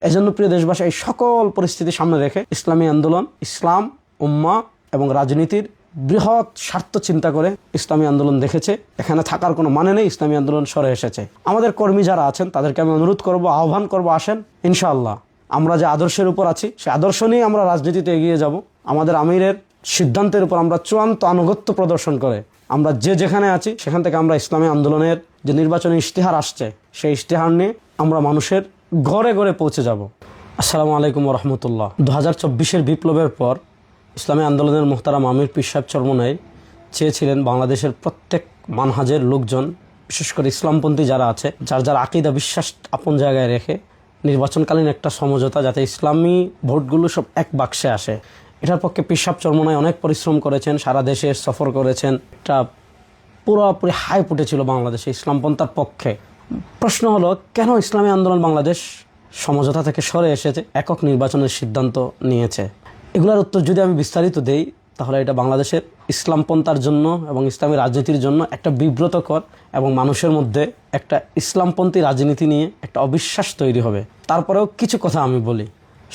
এজন্য প্রিয় দেশবাসী, এই সকল পরিস্থিতি সামনে রেখে ইসলামী আন্দোলন ইসলাম, উম্মাহ এবং রাজনীতির বৃহৎ স্বার্থ চিন্তা করে ইসলামী আন্দোলন দেখেছে এখানে থাকার কোনো মানে নেই, ইসলামী আন্দোলন সরে এসেছে। আমাদের কর্মী যারা আছেন তাদেরকে আমি অনুরোধ করব, আহ্বান করব, আসেন ইনশাআল্লাহ আমরা যে আদর্শের উপর আছি সেই আদর্শ নিয়ে আমরা রাজনীতিতে এগিয়ে যাব। আমাদের আমিরের সিদ্ধান্তের উপর আমরা চূড়ান্ত আনুগত্য প্রদর্শন করে আমরা যে যেখানে আছি সেখান থেকে আমরা ইসলামী আন্দোলনের যে নির্বাচনী ইশতেহার আসছে সেই ইশতেহার নিয়ে আমরা মানুষের ঘরে ঘরে পৌঁছে যাব। আসসালামু আলাইকুম ওয়া রাহমাতুল্লাহ। 2024-এর বিপ্লবের পর ইসলামী আন্দোলনের মুহতারাম আমির পীর সাহেব চরমোনাই চেয়েছিলেন বাংলাদেশের প্রত্যেক মানহাজের লোকজন, বিশেষ করে ইসলামপন্থী যারা আছে, যার যার আকীদা বিশ্বাস আপন জায়গায় রেখে নির্বাচনকালীন একটা সমঝোতা, যাতে ইসলামী ভোটগুলো সব এক বাক্সে আসে। এটার পক্ষে পীর সাহেব চরমোনাই অনেক পরিশ্রম করেছেন, সারা দেশে সফর করেছেন। এটা পুরোপুরি হাইপ উঠেছিল বাংলাদেশে ইসলামপন্থার পক্ষে। প্রশ্ন হলো, কেন ইসলামী আন্দোলন বাংলাদেশ সমঝোতা থেকে সরে এসেছে, একক নির্বাচনের সিদ্ধান্ত নিয়েছে? এগুলোর উত্তর যদি আমি বিস্তারিত দেই তাহলে এটা বাংলাদেশের ইসলামপন্থার জন্য এবং ইসলামী রাজনীতির জন্য একটা বিব্রতকর এবং মানুষের মধ্যে একটা ইসলামপন্থী রাজনীতি নিয়ে একটা অবিশ্বাস তৈরি হবে। তারপরেও কিছু কথা আমি বলি।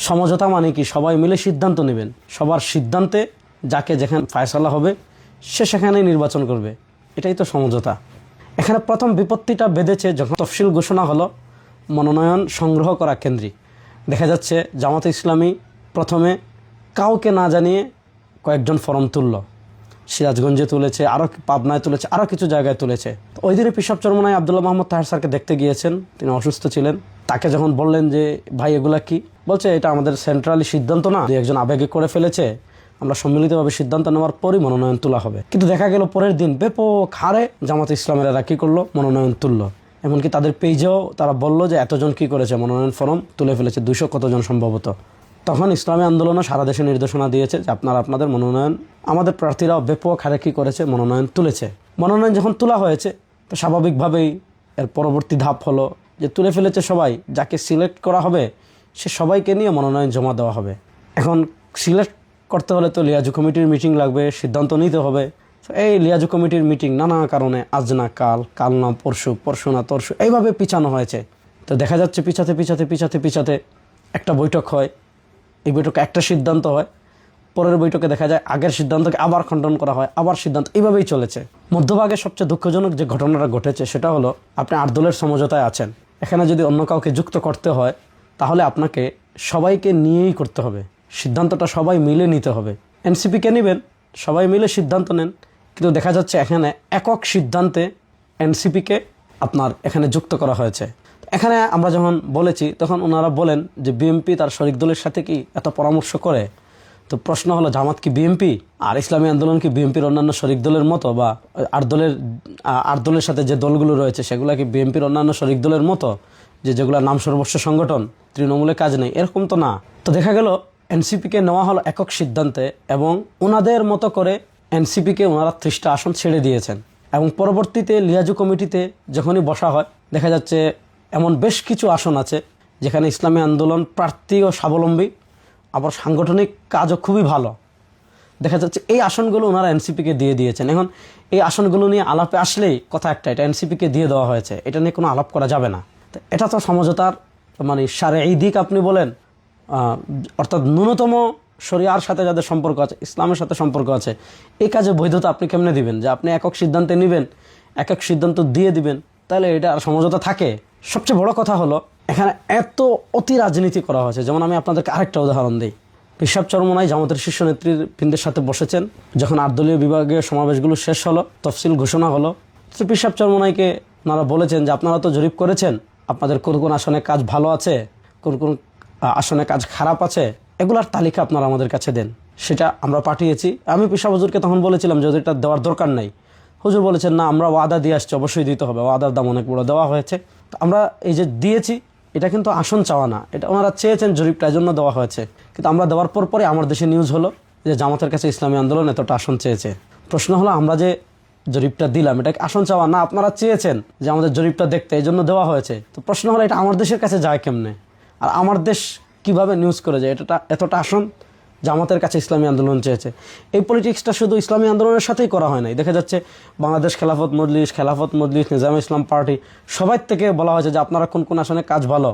সমঝোতা মানে কি? সবাই মিলে সিদ্ধান্ত নেবেন, সবার সিদ্ধান্তে যাকে যেখানে ফায়সালা হবে সে সেখানেই নির্বাচন করবে, এটাই তো সমঝোতা। এখানে প্রথম বিপত্তিটা বেঁধেছে যখন তফসিল ঘোষণা হলো মনোনয়ন সংগ্রহ করা কেন্দ্রিক। দেখা যাচ্ছে জামাতে ইসলামী প্রথমে কাউকে না জানিয়ে কয়েকজন ফরম তুলল, সিরাজগঞ্জে তুলেছে, আরও পাবনায় তুলেছে, আরও কিছু জায়গায় তুলেছে। ওই দিনে পীর সাহেব চরমোনাই আব্দুল্লাহ মোহাম্মদ তাহের স্যারকে দেখতে গিয়েছেন, তিনি অসুস্থ ছিলেন। তাকে যখন বললেন যে ভাই এগুলা কি, বলছে এটা আমাদের সেন্ট্রালি সিদ্ধান্ত না, একজন আবেগে করে ফেলেছে, আমরা সম্মিলিতভাবে সিদ্ধান্ত নেওয়ার পরই মনোনয়ন তোলা হবে। কিন্তু দেখা গেল পরের দিন ব্যাপক হারে জামাতে ইসলামের এরা কী করলো, মনোনয়ন তুললো। এমনকি তাদের পেজেও তারা বলল যে এতজন কি করেছে, মনোনয়ন ফর্ম তুলে ফেলেছে, 200 কতজন সম্ভবত। তখন ইসলামী আন্দোলনও সারা দেশে নির্দেশনা দিয়েছে যে আপনারা আপনাদের মনোনয়ন, আমাদের প্রার্থীরাও ব্যাপক হারে কী করেছে, মনোনয়ন তুলেছে। মনোনয়ন যখন তোলা হয়েছে তো স্বাভাবিকভাবেই এর পরবর্তী ধাপ হলো যে তুলে ফেলেছে সবাই, যাকে সিলেক্ট করা হবে সে সবাইকে নিয়ে মনোনয়ন জমা দেওয়া হবে। এখন সিলেক্ট করতে হলে তো লিয়াজু কমিটির মিটিং লাগবে, সিদ্ধান্ত নিতে হবে। এই লিয়াজু কমিটির মিটিং নানা কারণে আজ না কাল, কাল না পরশু, পরশু না তরশু, এইভাবে পিছানো হয়েছে। তো দেখা যাচ্ছে পিছাতে একটা বৈঠক হয়, এই বৈঠকে একটা সিদ্ধান্ত হয়, পরের বৈঠকে দেখা যায় আগের সিদ্ধান্তকে আবার খণ্ডন করা হয়, আবার সিদ্ধান্ত, এইভাবেই চলেছে। মধ্যভাগে সবচেয়ে দুঃখজনক যে ঘটনাটা ঘটেছে সেটা হলো, আপনি 8 দলের সমঝোতায় আছেন, এখানে যদি অন্য কাউকে যুক্ত করতে হয় তাহলে আপনাকে সবাইকে নিয়েই করতে হবে, সিদ্ধান্তটা সবাই মিলে নিতে হবে। এনসিপিকে নেবেন, সবাই মিলে সিদ্ধান্ত নেন, কিন্তু দেখা যাচ্ছে এখানে একক সিদ্ধান্তে এনসিপিকে আপনার এখানে যুক্ত করা হয়েছে। এখানে আমরা যখন বলেছি তখন ওনারা বলেন যে বিএনপি তার শরিক দলের সাথে কি এত পরামর্শ করে। তো প্রশ্ন হলো, জামাত কি বিএনপি আর ইসলামী আন্দোলন কি বিএনপির অন্যান্য শরিক দলের মতো, বা আট দলের সাথে যে দলগুলো রয়েছে সেগুলো কি বিএনপির অন্যান্য শরিক দলের মতো, যেগুলো নাম সর্বস্ব সংগঠন, তৃণমূলের কাজ নেই, এরকম তো না। তো দেখা গেল এনসিপিকে নেওয়া হলো একক সিদ্ধান্তে এবং ওনাদের মতো করে এনসিপিকে ওনারা 30টা আসন ছেড়ে দিয়েছেন। এবং পরবর্তীতে লিয়াজু কমিটিতে যখনই বসা হয় দেখা যাচ্ছে এমন বেশ কিছু আসন আছে যেখানে ইসলামী আন্দোলন প্রার্থীও স্বাবলম্বী, আবার সাংগঠনিক কাজও খুবই ভালো। দেখা যাচ্ছে এই আসনগুলো ওনারা এনসিপিকে দিয়ে দিয়েছেন। এখন এই আসনগুলো নিয়ে আলাপে আসলেই কথা একটা, এটা এনসিপিকে দিয়ে দেওয়া হয়েছে, এটা নিয়ে কোনো আলাপ করা যাবে না। তো এটা তো সমঝোতার মানে শারঈ দিক আপনি বলেন, অর্থাৎ ন্যূনতম শরিয়ার সাথে যাদের সম্পর্ক আছে, ইসলামের সাথে সম্পর্ক আছে, এই কাজে বৈধতা আপনি কেমনে দিবেন? যে আপনি একক সিদ্ধান্তে নেবেন, একক সিদ্ধান্ত দিয়ে দিবেন, তাহলে এটা আর সমঝোতা থাকে? সবচেয়ে বড় কথা হলো এখানে এত অতি রাজনীতি করা হয়েছে। যেমন আমি আপনাদেরকে আরেকটা উদাহরণ দিই। পীর সাহেব চরমোনাই জামাতের শীর্ষ নেতৃবৃন্দের সাথে বসেছেন, যখন 8 দলীয় বিভাগীয় সমাবেশগুলো শেষ হলো, তফসিল ঘোষণা হলো, তো পীর সাহেব চরমোনাইকে ওনারা বলেছেন যে আপনারা তো জরিপ করেছেন, আপনাদের কোন কোন আসনে কাজ ভালো আছে, কোন কোন আসনে কাজ খারাপ আছে, এগুলার তালিকা আপনারা আমাদের কাছে দেন। সেটা আমরা পাঠিয়েছি। আমি পীর সাহেব হুজুরকে তখন বলেছিলাম যে এটা দেওয়ার দরকার নাই। হুজুর বলেছেন না, আমরা ওয়াদা দিয়ে আসছি, অবশ্যই দিতে হবে, ওয়াদার দাম অনেক বড়, দেওয়া হয়েছে। তো আমরা এই যে দিয়েছি, এটা কিন্তু আসন চাওয়া না, এটা ওনারা চেয়েছেন জরিপটা, জন্য দেওয়া হয়েছে। কিন্তু আমরা দেওয়ার পরে আমার দেশে নিউজ হলো যে জামাতের কাছে ইসলামী আন্দোলন এতটা আসন চেয়েছে। প্রশ্ন হলো, আমরা যে জরিপটা দিলাম এটা আসন চাওয়া না, আপনারা চেয়েছেন যে আমাদের জরিপটা দেখতে, এই জন্য দেওয়া হয়েছে। তো প্রশ্ন হলো, এটা আমার দেশের কাছে যায় কেমনে, আর আমার দেশ কিভাবে নিউজ করে যায় এতটা আসন জামাতের কাছে ইসলামী আন্দোলন চেয়েছে? এই পলিটিক্সটা শুধু ইসলামী আন্দোলনের সাথেই করা হয় নাই। দেখা যাচ্ছে বাংলাদেশ খেলাফত মজলিস, নিজামে ইসলাম পার্টি, সবাই থেকে বলা হয়েছে যে আপনারা কোন কোন আসনে কাজ ভালো,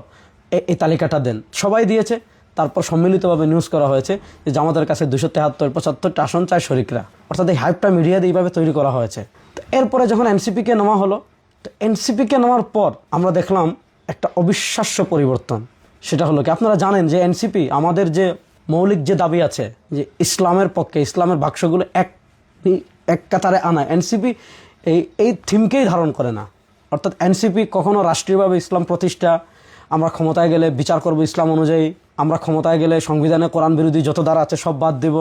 এই তালিকাটা দেন। সবাই দিয়েছে, তারপর সম্মিলিতভাবে নিউজ করা হয়েছে যে জামাতের কাছে 273-75টা আসন চায় শরিকরা। অর্থাৎ এই হাইপটা মিডিয়াতে এইভাবে তৈরি করা হয়েছে। তো এরপরে যখন এনসিপিকে নেওয়া হলো, তো এনসিপিকে নেওয়ার পর আমরা দেখলাম একটা অবিশ্বাস্য পরিবর্তন। সেটা হলো কি, আপনারা জানেন যে এনসিপি আমাদের যে মৌলিক যে দাবি আছে যে ইসলামের পক্ষে, ইসলামের বাক্সগুলো এক কাতারে আনা, এনসিপি এই থিমকেই ধারণ করে না। অর্থাৎ এনসিপি কখনো রাষ্ট্রীয়ভাবে ইসলাম প্রতিষ্ঠা, আমরা ক্ষমতায় গেলে বিচার করব ইসলাম অনুযায়ী, আমরা ক্ষমতায় গেলে সংবিধানে কোরআন বিরোধী যত ধারা আছে সব বাদ দেব,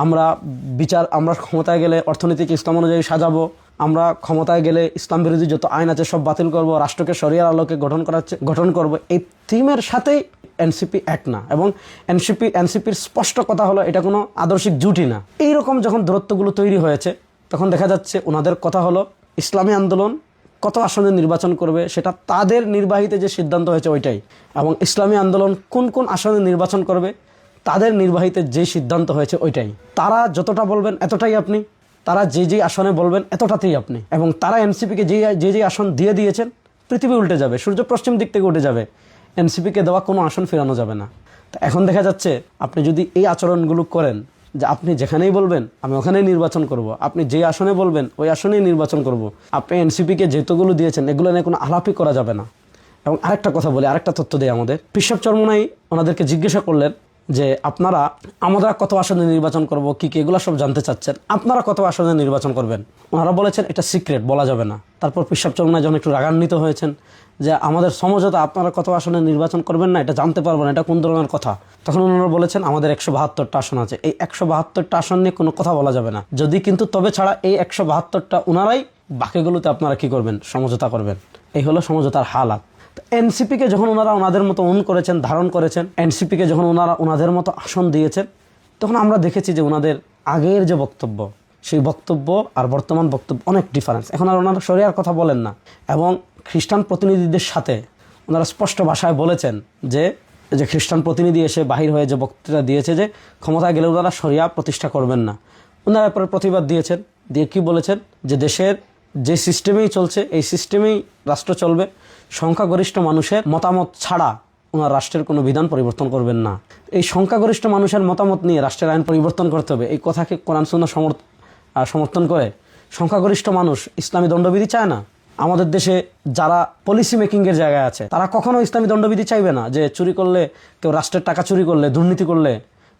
আমরা ক্ষমতায় গেলে অর্থনীতিকে ইসলাম অনুযায়ী সাজাবো, আমরা ক্ষমতায় গেলে ইসলাম বিরোধী যত আইন আছে সব বাতিল করব, রাষ্ট্রকে শরিয়ার আলোকে গঠন করব, এই থিমের সাথেই এনসিপি এক না। এবং এনসিপির স্পষ্ট কথা হলো এটা কোনো আদর্শিক জুটি না। এইরকম যখন দূরত্বগুলো তৈরি হয়েছে, তখন দেখা যাচ্ছে ওনাদের কথা হলো ইসলামী আন্দোলন কত আসনে নির্বাচন করবে সেটা তাদের নির্বাহীতে যে সিদ্ধান্ত হয়েছে ওইটাই, এবং ইসলামী আন্দোলন কোন কোন আসনে নির্বাচন করবে তাদের নির্বাহীতে যে সিদ্ধান্ত হয়েছে ওইটাই। তারা যতটা বলবেন এতটাই আপনি, তারা যে আসনে বলবেন এতটাতেই আপনি। এবং তারা এনসিপিকে যে আসন দিয়ে দিয়েছেন, পৃথিবী উল্টে যাবে, সূর্য পশ্চিম দিক থেকে উঠে যাবে, এনসিপিকে দেওয়া কোনো আসন ফেরানো যাবে না। তো এখন দেখা যাচ্ছে আপনি যদি এই আচরণগুলো করেন যে আপনি যেখানেই বলবেন আমি ওখানেই নির্বাচন করব, আপনি যে আসনে বলবেন ওই আসনেই নির্বাচন করব, আপনি এনসিপিকে যেতগুলো দিয়েছেন এগুলো নিয়ে কোনো আলাপই করা যাবে না। এবং আরেকটা কথা বলি, আরেকটা তথ্য দেয় আমাদের, পিশাব চরমোনাই ওনাদেরকে জিজ্ঞাসা করলেন যে আমরা কত আসনে নির্বাচন করব, কি এগুলো সব জানতে চাচ্ছেন, আপনারা কত আসনে নির্বাচন করবেন। ওনারা বলেছেন এটা সিক্রেট, বলা যাবে না। তারপর পিশাব চরমোনাই যখন একটু রাগান্বিত হয়েছেন যে আমাদের সমঝোতা, আপনারা কত আসনে নির্বাচন করবেন না এটা জানতে পারবেন, এটা কোন ধরনের কথা, তখন ওনারা বলেছেন আমাদের 172টা আসন আছে, এই 172টা আসন নিয়ে কোনো কথা বলা যাবে না, যদি কিন্তু তবে ছাড়া এই 172টা ওনারাই, বাকিগুলোতে আপনারা কি করবেন, সমঝোতা করবেন। এই হলো সমঝোতার হালাত। এনসিপিকে যখন ওনারা ওনাদের মতো করেছেন, ধারণ করেছেন, এনসিপিকে যখন ওনারা ওনাদের মতো আসন দিয়েছেন, তখন আমরা দেখেছি যে ওনাদের আগের যে বক্তব্য, সেই বক্তব্য আর বর্তমান বক্তব্য অনেক ডিফারেন্স। এখন আর ওনারা শরিয়ার কথা বলেন না, এবং খ্রিস্টান প্রতিনিধিদের সাথে ওনারা স্পষ্ট ভাষায় বলেছেন যে খ্রিস্টান প্রতিনিধি এসে বাহির হয়ে যে বক্তৃতা দিয়েছে যে ক্ষমতায় গেলে ওনারা শরিয়া প্রতিষ্ঠা করবেন না, ওনারা এরপরে প্রতিবাদ দিয়েছেন, দিয়ে কি বলেছেন যে দেশের যে সিস্টেমেই চলছে এই সিস্টেমেই রাষ্ট্র চলবে, সংখ্যাগরিষ্ঠ মানুষের মতামত ছাড়া ওনার রাষ্ট্রের কোনো বিধান পরিবর্তন করবেন না। এই সংখ্যাগরিষ্ঠ মানুষের মতামত নিয়ে রাষ্ট্রের আইন পরিবর্তন করতে হবে, এই কথাকে কোরআন সুন্নাহ সমর্থন করে। সংখ্যাগরিষ্ঠ মানুষ ইসলামী দণ্ডবিধি চায় না। আমাদের দেশে যারা পলিসি মেকিংয়ের জায়গায় আছে তারা কখনো ইসলামী দণ্ডবিধি চাইবে না, যে চুরি করলে, কেউ রাষ্ট্রের টাকা চুরি করলে, দুর্নীতি করলে,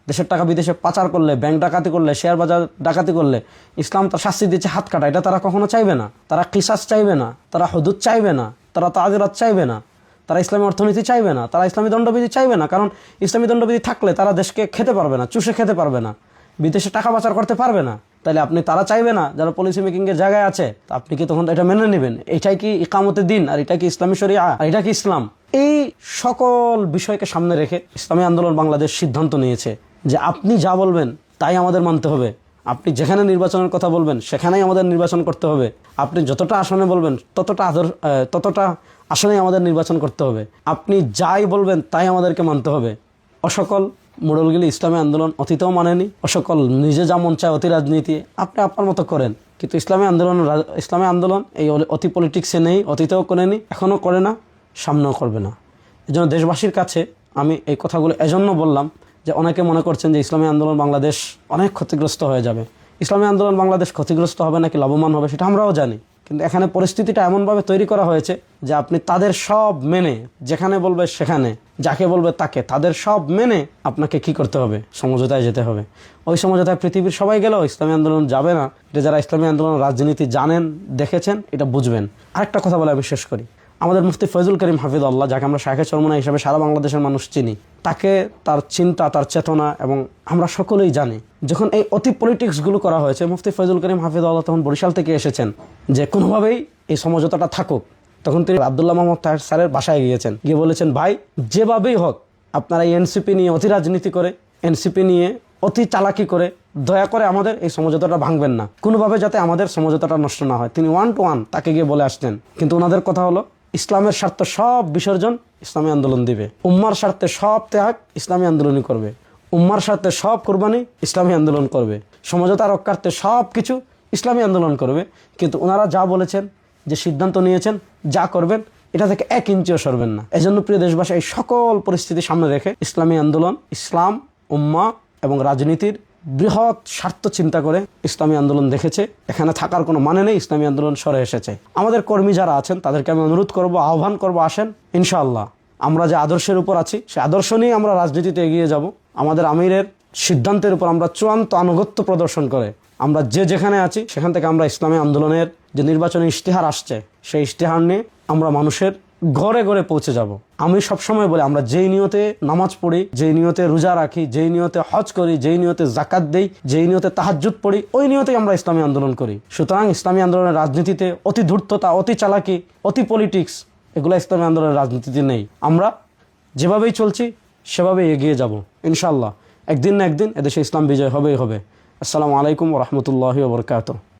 দেশের টাকা বিদেশে পাচার করলে, ব্যাংক ডাকাতি করলে, শেয়ার বাজার ডাকাতি করলে ইসলাম তার শাস্তি দিচ্ছে হাত কাটা, এটা তারা কখনো চাইবে না। তারা কিসাস চাইবে না, তারা হুদুদ চাইবে না, তারা তাজিরাত চাইবে না, তারা ইসলামী অর্থনীতি চাইবে না, তারা ইসলামী দণ্ডবিধি চাইবে না। কারণ ইসলামী দণ্ডবিধি থাকলে তারা দেশকে খেতে পারবে না, চুষে খেতে পারবে না, বিদেশে টাকা পাচার করতে পারবে না। তাহলে আপনি তারা চাইবে না যারা পলিসি মেকিংয়ের জায়গায় আছে, আপনি কি তখন এটা মেনে নেবেন? এটাই কি ইকামতে দিন? আর এটা কি ইসলামী শরিয়া? আর এটা কি ইসলাম? এই সকল বিষয়কে সামনে রেখে ইসলামী আন্দোলন বাংলাদেশ সিদ্ধান্ত নিয়েছে যে আপনি যা বলবেন তাই আমাদের মানতে হবে, আপনি যেখানে নির্বাচনের কথা বলবেন সেখানেই আমাদের নির্বাচন করতে হবে, আপনি যতটা আসনে বলবেন ততটা আসনেই আমাদের নির্বাচন করতে হবে, আপনি যাই বলবেন তাই আমাদেরকে মানতে হবে। অসকল মোড়লগুলি ইসলামী আন্দোলন অতীতেও মানেনি, অসকল নিজে যা মন চায় অতি রাজনীতি আপনি আপনার মতো করেন, কিন্তু ইসলামী আন্দোলন এই অতি পলিটিক্সে নেই, অতীতেও করেনি, এখনও করে না, সামনেও করবে না। এই জন্য দেশবাসীর কাছে আমি এই কথাগুলো এজন্য বললাম যে অনেকে মনে করছেন যে ইসলামী আন্দোলন বাংলাদেশ অনেক ক্ষতিগ্রস্ত হয়ে যাবে। ইসলামী আন্দোলন বাংলাদেশ ক্ষতিগ্রস্ত হবে নাকি লাভবান হবে সেটা আমরাও জানি, কিন্তু এখানে পরিস্থিতিটা এমনভাবে তৈরি করা হয়েছে যে আপনি তাদের সব মেনে, যেখানে বলবে সেখানে, যাকে বলবে তাকে, তাদের সব মেনে আপনাকে কি করতে হবে, সমঝোতায় যেতে হবে। ওই সমঝোতায় পৃথিবীর সবাই গেলেও ইসলামী আন্দোলন যাবে না। এটা যারা ইসলামী আন্দোলন রাজনীতি জানেন, দেখেছেন, এটা বুঝবেন। আরেকটা কথা বলে আমি শেষ করি, আমাদের মুফতি ফয়জুল করিম হাফিজুল্লাহ, যাকে আমরা শাইখে চরমোনাই হিসাবে সারা বাংলাদেশের মানুষ চিনি, তাকে, তার চিন্তা, তার চেতনা, এবং আমরা সকলেই জানি যখন এই অতি পলিটিক্সগুলো করা হয়েছে, মুফতি ফয়জুল করিম হাফিজুল্লাহ তখন বরিশাল থেকে এসেছেন যে কোনোভাবেই এই সমঝোতাটা থাকুক। তখন তিনি আব্দুল্লাহ মোহাম্মদ তাহের স্যারের বাসায় গিয়েছেন, গিয়ে বলেছেন ভাই যেভাবেই হোক আপনারা এই এনসিপি নিয়ে অতি রাজনীতি করে, এনসিপি নিয়ে অতি চালাকি করে দয়া করে আমাদের এই সমঝোতাটা ভাঙবেন না, কোনোভাবে যাতে আমাদের সমঝোতাটা নষ্ট না হয়। তিনি 1 to 1 তাকে গিয়ে বলে আসতেন। কিন্তু ওনাদের কথা হলো ইসলামের স্বার্থ সব বিসর্জন ইসলামী আন্দোলন দিবে, উম্মার স্বার্থে সব ত্যাগ ইসলামী আন্দোলনই করবে, উম্মার স্বার্থে সব কোরবানি ইসলামী আন্দোলন করবে, সমঝোতা রক্ষার্থে সব কিছু ইসলামী আন্দোলন করবে। কিন্তু ওনারা যা বলেছেন, যে সিদ্ধান্ত নিয়েছেন, যা করবেন এটা থেকে 1 ইঞ্চিও সরবেন না। এজন্য প্রিয় দেশবাসী, এই সকল পরিস্থিতি সামনে রেখে ইসলামী আন্দোলন ইসলাম, উম্মাহ এবং রাজনীতির বৃহৎ স্বার্থ চিন্তা করে ইসলামী আন্দোলন দেখেছে এখানে থাকার কোনো মানে নেই, ইসলামী আন্দোলন সরে এসেছে। আমাদের কর্মী যারা আছেন তাদেরকে আমি অনুরোধ করব, আহ্বান করব, আসেন ইনশাআল্লাহ আমরা যে আদর্শের উপর আছি সেই আদর্শ নিয়ে আমরা রাজনীতিতে এগিয়ে যাব। আমাদের আমিরের সিদ্ধান্তের উপর আমরা চূড়ান্ত আনুগত্য প্রদর্শন করে আমরা যে যেখানে আছি সেখান থেকে আমরা ইসলামী আন্দোলনের যে নির্বাচনী ইশতেহার আসছে সেই ইশতেহার নিয়ে আমরা মানুষের ঘরে ঘরে পৌঁছে যাব। আমি সবসময় বলি, আমরা যেই নিয়তে নামাজ পড়ি, যেই নিয়তে রোজা রাখি, যেই নিয়তে হজ করি, যেই নিয়তে জাকাত দেই, যেই নিয়তে তাহাজ্জুদ পড়ি, ওই নিয়তেই আমরা ইসলামী আন্দোলন করি। সুতরাং ইসলামী আন্দোলনের রাজনীতিতে অতি ধূর্ততা, অতি চালাকি, অতি পলিটিক্স এগুলো ইসলামী আন্দোলনের রাজনীতিতে নেই। আমরা যেভাবেই চলছি সেভাবেই এগিয়ে যাব ইনশাআল্লাহ। একদিন না একদিন এদেশে ইসলাম বিজয় হবেই হবে। আসসালামু আলাইকুম ওয়া রাহমাতুল্লাহি ওয়া বারাকাতুহু।